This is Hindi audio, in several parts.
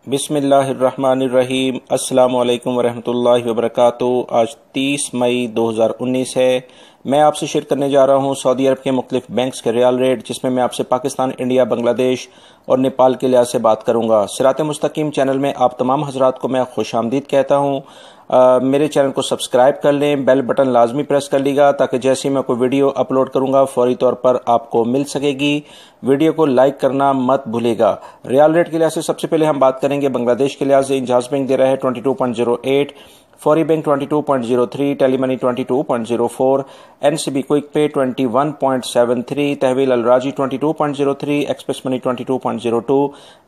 बिस्मिल्लाहिर्रहमानिर्रहीम। अस्सलाम वालेकुम वरहमतुल्लाहि वबरकातुहू। आज 30 मई 2019 है। मैं आपसे शेयर करने जा रहा हूँ सऊदी अरब के मुख्तलिफ बैंक्स के रियाल रेट, जिसमें मैं आपसे पाकिस्तान, इंडिया, बांग्लादेश और नेपाल के लिहाज से बात करूँगा। सिरात मुस्तकीम चैनल में आप तमाम हजरात को मैं खुशामदीद कहता हूँ। मेरे चैनल को सब्सक्राइब कर लें, बेल बटन लाजमी प्रेस कर लीजिएगा ताकि जैसे ही मैं कोई वीडियो अपलोड करूंगा फौरी तौर पर आपको मिल सकेगी। वीडियो को लाइक करना मत भूलिएगा। रियाल रेट के लिहाज से सबसे पहले हम बात करेंगे बांग्लादेश के लिहाज से। इंजाज बैंक दे रहा है 22.08, फौरी बैंक 22.03, टेलीमनी 22.04, एनसीबी क्विक पे 21.73, तहवील अल राजी 22.03, एक्सप्रेस मनी 22.02,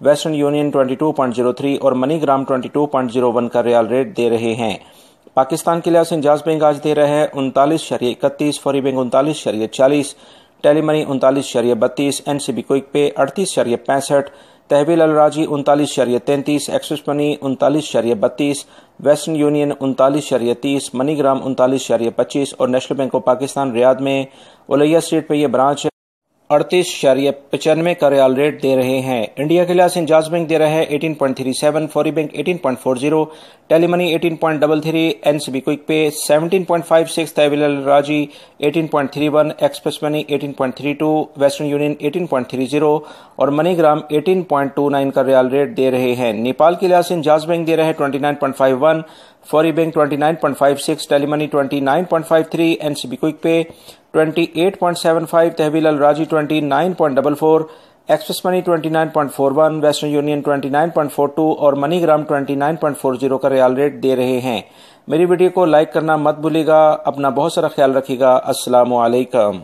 वेस्टर्न यूनियन 22.03 और मनीग्राम 22.01 का रियाल रेट दे रहे हैं। पाकिस्तान के लिहाज से इंजाज बैंक आज दे रहा है 39.31, फौरी बैंक 39.40, टेलीमनी 39.32, एनसीबी क्विक पे 38.65, तहवील अल राजी 39.33, express money 39.32, western union 39.30, MoneyGram 39.25 और national bank of Pakistan Riyadh में उलैया स्ट्रीट पर यह ब्रांच 38.95 का रियाल रेट दे रहे हैं। इंडिया के लिहाज से इंजाज बैंक दे रहा है 18.37, फौरी बैंक 18.40, टेलीमनी 18.33, एनसीबी क्विक पे 17.56, तहवील अल राजी 18.31, एक्सप्रेस मनी 18.32, वेस्टर्न यूनियन 18.30 और मनीग्राम 18.29 का रियाल रेट दे रहे हैं। नेपाल के लिहाज से इंजाज बैंक दे रहा है 29.51, फौरी बैंक 29.56, टेलीमनी 29.53, एनसीबी क्विक पे 28.75, तहवील अल राजी 29.44, एक्सप्रेस मनी 29.41, वेस्टर्न यूनियन 29.42 और मनीग्राम 29.40 का रियाल रेट दे रहे हैं। मेरी वीडियो को लाइक करना मत भूलिएगा। अपना बहुत सारा ख्याल रखिएगा। अस्सलामु अलैकुम।